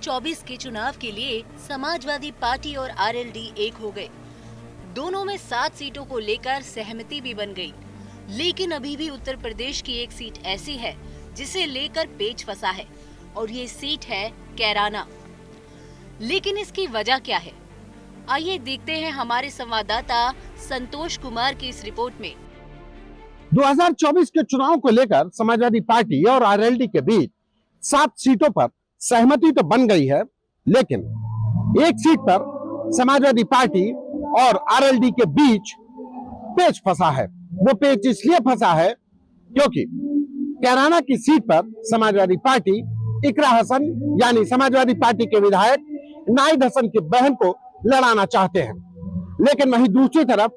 2024 के चुनाव के लिए समाजवादी पार्टी और आरएलडी एक हो गए। दोनों में 7 सीटों को लेकर सहमति भी बन गई, लेकिन अभी भी उत्तर प्रदेश की एक सीट ऐसी है जिसे लेकर पेच फंसा है और ये सीट है कैराना। लेकिन इसकी वजह क्या है, आइए देखते हैं हमारे संवाददाता संतोष कुमार की इस रिपोर्ट में। 2024 के चुनाव को लेकर समाजवादी पार्टी और आरएलडी के बीच 7 सीटों पर सहमति तो बन गई है, लेकिन एक सीट पर समाजवादी पार्टी और आरएलडी के बीच पेच फंसा है। वो पेच इसलिए फंसा है क्योंकि कैराना की सीट पर समाजवादी पार्टी इकरा हसन यानी समाजवादी पार्टी के विधायक नाहिद हसन की बहन को लड़ाना चाहते हैं, लेकिन वहीं दूसरी तरफ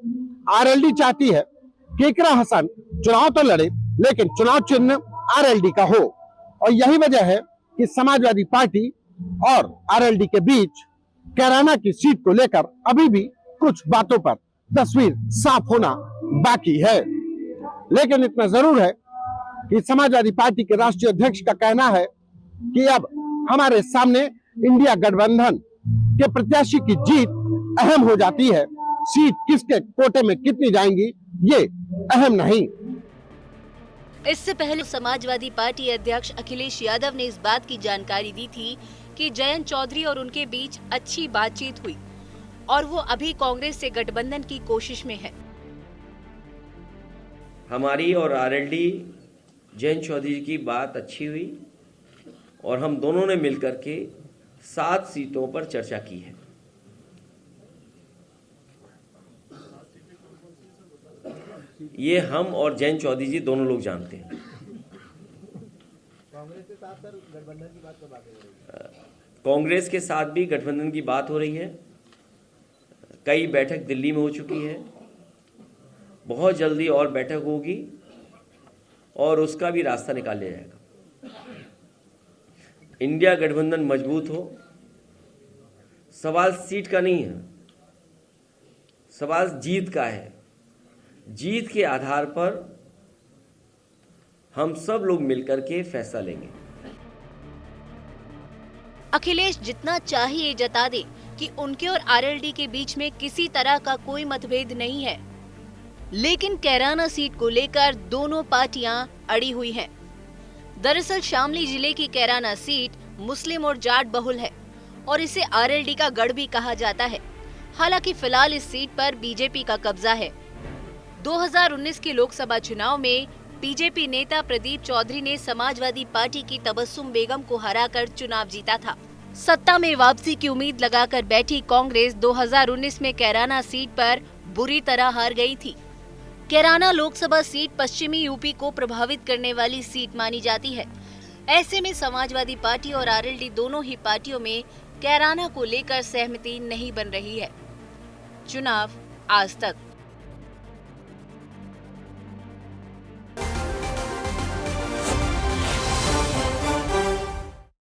आरएलडी चाहती है कि इकरा हसन चुनाव तो लड़े लेकिन चुनाव चिन्ह आरएलडी का हो। और यही वजह है कि समाजवादी पार्टी और आरएलडी के बीच कैराना की सीट को लेकर अभी भी कुछ बातों पर तस्वीर साफ होना बाकी है। लेकिन इतना जरूर है कि समाजवादी पार्टी के राष्ट्रीय अध्यक्ष का कहना है कि अब हमारे सामने इंडिया गठबंधन के प्रत्याशी की जीत अहम हो जाती है। सीट किसके कोटे में कितनी जाएंगी ये अहम नहीं। इससे पहले समाजवादी पार्टी अध्यक्ष अखिलेश यादव ने इस बात की जानकारी दी थी कि जयंत चौधरी और उनके बीच अच्छी बातचीत हुई और वो अभी कांग्रेस से गठबंधन की कोशिश में है। हमारी और आरएलडी जयंत चौधरी की बात अच्छी हुई और हम दोनों ने मिलकर के 7 सीटों पर चर्चा की है। ये हम और जयंत चौधरी जी दोनों लोग जानते हैं। कांग्रेस के साथ भी गठबंधन की बात हो रही है। कई बैठक दिल्ली में हो चुकी है, बहुत जल्दी और बैठक होगी और उसका भी रास्ता निकाल लिया जाएगा। इंडिया गठबंधन मजबूत हो, सवाल सीट का नहीं है, सवाल जीत का है। जीत के आधार पर हम सब लोग मिलकर के फैसला लेंगे। अखिलेश जितना चाहिए जता दे कि उनके और आरएलडी के बीच में किसी तरह का कोई मतभेद नहीं है, लेकिन कैराना सीट को लेकर दोनों पार्टियां अड़ी हुई हैं। दरअसल शामली जिले की कैराना सीट मुस्लिम और जाट बहुल है और इसे आरएलडी का गढ़ भी कहा जाता है। हालांकि फिलहाल इस सीट पर बीजेपी का कब्जा है। 2019 के लोकसभा चुनाव में बीजेपी नेता प्रदीप चौधरी ने समाजवादी पार्टी की तबस्सुम बेगम को हराकर चुनाव जीता था। सत्ता में वापसी की उम्मीद लगाकर बैठी कांग्रेस 2019 में कैराना सीट पर बुरी तरह हार गई थी। कैराना लोकसभा सीट पश्चिमी यूपी को प्रभावित करने वाली सीट मानी जाती है। ऐसे में समाजवादी पार्टी और आरएलडी दोनों ही पार्टियों में कैराना को लेकर सहमति नहीं बन रही है। चुनाव आज तक।